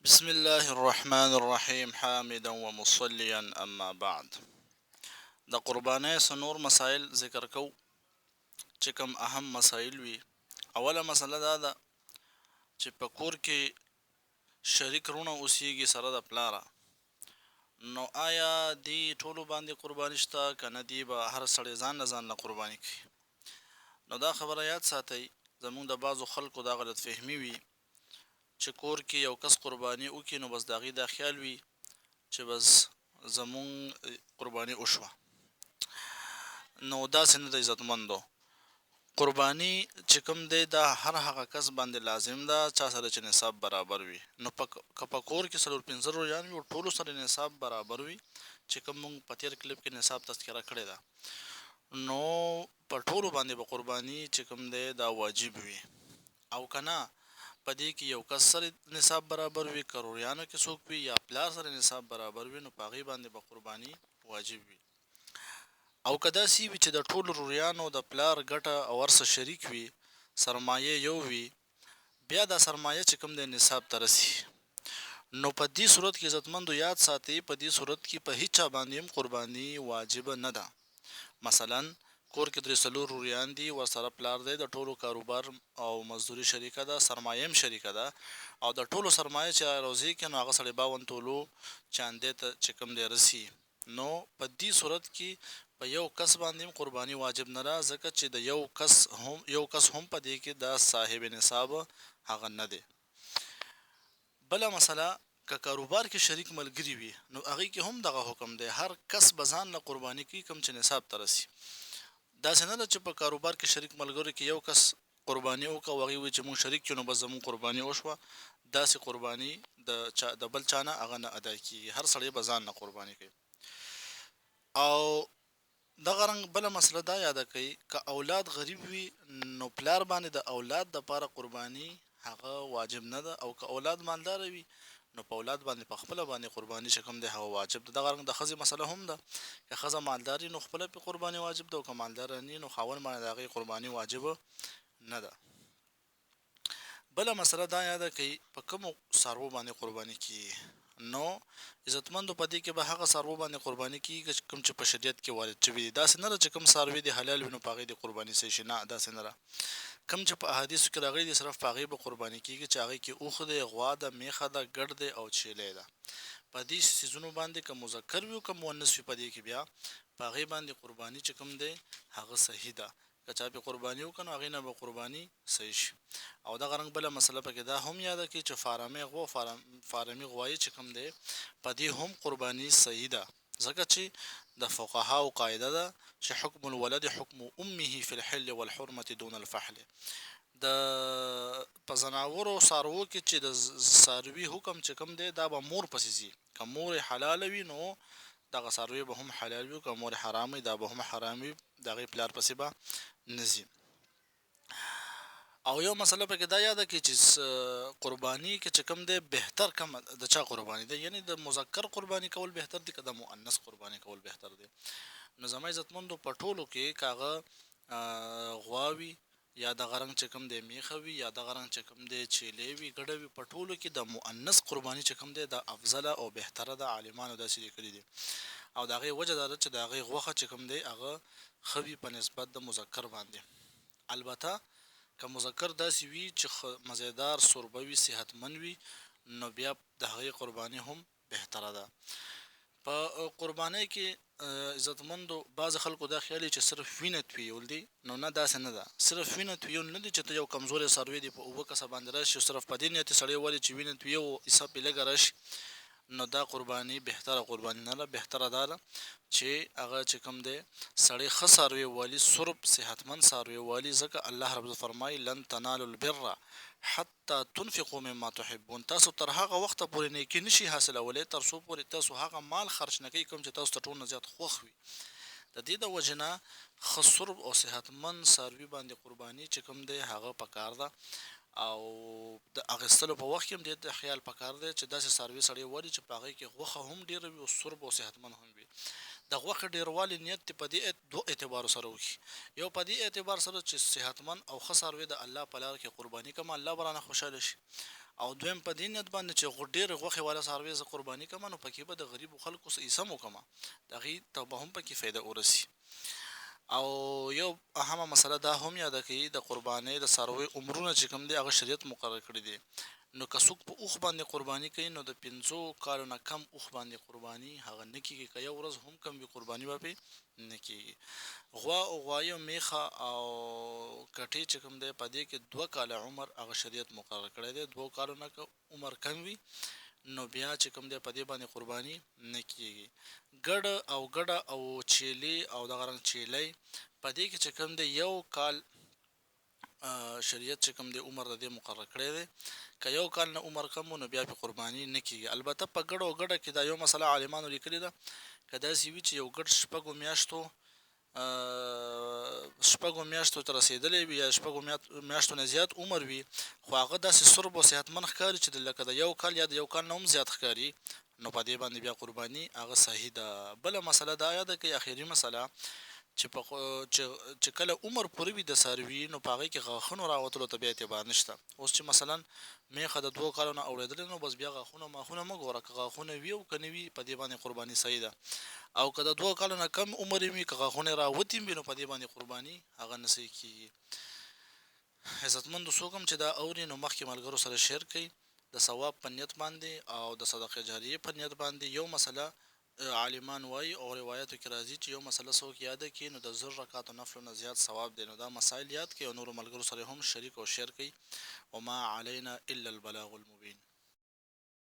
بسم الله الرحمن الرحیم حامدا ومصلیا اما بعد. د قربانۍ نور مسائل ذکر کو چې کوم اهم مسائل وي. اوله مسله دا ده چې په کور کې شریک رونه اوسیږي سره د پلاره، نو آیا دی ټولو باندې قرباني شته کنه دی به هر سړی ځان نه قرباني کوي؟ نو دا خبره یاد ساتئ، زمونږ د بعضو خلکو دا غلط فهمي وي چې کور کې یو کس قرباني وکړي نو بس د هغې دا خیال وي چې بس زمونږ قرباني وشوه. نو داسې نه د عزتمندو قرباني چې کوم دی دا هر هغه کس باندې لازم ده چا سره چې نصاب برابر وي. نو که په کور کې څلور پنځه رویان وي ټولو سره نصاب برابر وي، چې کوم مونږ په تېر کلیپ کې نصاب تذکره کړې ده، نو په ټولو باندې به قرباني چې کوم دی دا واجب وي. او که نه په دې کې یو کس سره نصاب برابر وي، که رویانو کې څوک وي یا پلار سره نصاب برابر وي، نو په هغې باندې به قرباني واجب وي. او که داسې وي چې د ټولو رویانو د پلار ګټه او ورسه شریک وي، سرمایه یو وي، بیا دا سرمایه چې کوم دی نصاب ته رسي، نو په دې صورت کې عزتمندو یاد ساتئ په دې صورت کې په هیڅ چا باندې هم قرباني واجبه نه ده. مثلا کور کې درې څلور روریان دي، ورسره پلار دی، د ټولو کاروبار او مزدوري شریکه ده، سرمایه هم شریکه ده، او د ټولو سرمایه چې روزي کې نو هغه سړی 52 تولو چاندې ته چې کوم دی رسي، نو په دې صورت کې په یو کس باندې هم قرباني واجب نه ده، ځکه چې د یو کس هم په دې کې دا صاحب نصاب هغه نه دی. بله مسله، که کاروبار کې شریک ملګري وي نو هغې کې هم دغه حکم دی، هر کس به ځان نه قرباني کوي کوم چې نصاب ته رسي. داسې نه ده چې په کاروبار کې شریک ملګرو کې یو کس قرباني وکړه او هغې وایي چې مونږ شریک یو نو بس زمونږ قرباني وشوه، داسې قرباني د بل چا نه هغه نه ادا کېږي، هر سړی به ځان نه قرباني کوي. او دغه رنګ بله مسله دا یاده کوي، که اولاد غریب وي نو پلار باندې د اولاد دپاره قرباني هغه واجب نه ده، او که اولاد مالداره وي نو په اولاد باندې په خپله باندې قرباني چې کوم دی هغه واجب ده. دغه رنګ د ښځې مسله هم ده، که ښځه مالداري نو خپله پې قرباني واجب ده، او که مالداره نه نو خاوند باندې د هغې قرباني واجبه نه ده. بله مسله دا یاده کوي په کومو څاروو باندې قرباني کیږي. نو عزتمندو په دې کې به هغه څاروو باندې قرباني کیږي کوم چې په شریعت کې وارد شوي دي. داسې نه ده چې کوم څاروي دي حلال وي نو په هغې د قرباني څه شي، نه داسې نه ده. کوم چې په احادیثو کې راغلي دي صرف په هغې به قرباني کیږي چې هغې کې اوښ دی، غوا ده، میښه ده، ګډ دی او چیلی ده. په دې څیزونو باندې که مذکر وي او که مؤنث وي په دې کې بیا په هغې باندې قرباني چې کوم دی هغه صحیح ده. که چا پې قرباني وکړه نو هغې نه به قرباني صحیح شي. او دغه رنګ بله مسله پکې دا هم یاده کړي چې فارمي غوایي چې کوم دی په دې هم قرباني صحیح ده، ځکه چې د فقهاو قاعده ده چې حکم الولد حکم امه فی الحل والحرمة دون الفحل. د په زناورو څاروو کې چې د څاروي حکم چې کوم دی دا به مور پسې ځي، که مور حلاله وي نو دغه څاروي به هم حلال وي، که مور حرام وي دا به هم حرام وي، د هغې پلار پسې به نه ځي. او یو مسله پکې دا یاده کړي چې قرباني کې چې کوم دی بهتر کوم د چا قرباني دی، یعنی د مذکر قرباني کول بهتر دی که د مؤنث قرباني کول بهتر دی. نو زما عزتمندو په ټولو کې که هغه غوا وي یا دغه رنګ چې کوم دی میښه وي یا دغه رنګ چې کوم دی چیلی وي ګډه وي، په ټولو کې د مؤنث قرباني چې کوم دی د افضله او بهتره ده. عالمانو داسې لیکلي دي، او د هغې وجه دا ده چې د هغې غوښه چې کوم دی هغه ښه وي په نسبت د مذکر باندې. البته که مذکر داسې وي چې مزیدار سوربه وي صحتمند وي نو بیا د هغې قرباني هم بهتره ده. په قربانۍ کې عزتمندو بعض خلکو دا خیال چې صرف وینه تویول دي، نو نه داسې نه ده. صرف وینه تویول نه دي چې ته یو کمزوری څاروی دی په اوبه کسه باندې راشي صرف په دې نیت سړی ولي چې وینه تویو حساب یې لږه راشي، نو دا قرباني بهتره قرباني نه ده. بهتره دا ده چې هغه چې کوم دی سړی ښه څاروی والي، سرب صحتمند څاروی والي، ځکه الله رب فرمایي لن تنالوا البر حتی تنفقوا مما تحبون. تاسو تر هغه وخته پورې نیکي نشي حاصلولی تر څو پورې تاسو هغه مال خرج نه کوئ کوم چې تاسو ته ټول نه زیات خوښ وي. د دې د وجې نه ښه سرب او صحتمند څاروي باندې قرباني چې کوم دی هغه پکار ده، او د اخیستلو په وخت کې هم دې ته خیال پکار دی چې داسې څاروي سړی والي چې په هغې کې غوښه هم ډېره وي او سرب او صحتمند هم وي. د غوښې ډېروالي نیت دې په دې دوه اعتبارو سره وکړي. یو په دې اعتبار سره چې صحتمند او ښه څاروي د الله په لاره کې قرباني کړم الله به رانه خوشحاله شي، او دویم په دې نیت باندې چې ډېرې غوښې والا څاروي زه قرباني کوم نو پکې به د غریبو خلکو څه حصه مو کومه د هغې ته به هم پکې فایده ورسي. او یو اهمه مسله دا هم یاده کړئ د قربانۍ د څارویو عمرونه چې کوم دی هغه شریعت مقرر کړي دي. نو که څوک په اوښ باندې قرباني کوي نو د 5 کالو نه کم اوښ باندې قرباني هغه نه کېږي، که یو ورځ هم کم وي قرباني به پرې نه کېږي. غوا او غوایه میخه او کټې چې کوم دی په دې کې 2 کاله عمر هغه شریعت مقرر کړی دی. 2 کالو نه که عمر کم وي نو بیا چې کوم دی په دې باندې قرباني نه کېږي. ګډه او چیلي او دغه رنګ چیلی په دې کې چې کوم دی 1 کال شریعت چې کوم دی عمر د دې مقرر کړی دی. که 1 کال نه عمر کم نو بیا پې قرباني نه کېږي. البته په ګډه کې دا یو مسله عالمانو لیکلې ده، که داسې وي چې یو ګډ 6 میاشتو ته رسېدلی وي یا 6 میاشتو نه زیات عمر وي خو هغه داسې سرب او صحتمند ښکاري چې لکه د 1 کال یا د 1 کال نه هم زیات ښکاري نو په دې باندې بیا قرباني هغه صحیح ده. بله مسله دا یاده کړئ، اخري مسله چې کله عمر پوره وي د څاروي نو په هغې کې غاښونو راوتلو ته بیا اعتبار نشته. اوس چې مثلا میخه د 2 کالو نه اوړېدلې نو بس بیا غاښونه ماښونه مه ګوره، که غاښونه وي او که نه وي په دې باندې قرباني صحیح ده. او که د 2 کالو نه کم عمر وي که غاښونه یې راوتي وي نو په دې باندې قرباني هغه نه صحیح کېږي. عزتمندو څوک هم چې دا اوري نو مخکې ملګرو سره شیر کړئ د ثواب په نیت باندې او د صدقې جاریې په نیت باندې. یو مسله عالمان وایي او روایتو کې راځي چې یو مسله څوک یاده کړي نو د 1000 رکعاتو نفلو نه زیات ثواب دی. نو دا مسایل یاد کړئ او نورو ملګرو سره هم شریک او شیر کړئ. وما علینا الا البلاغ المبین.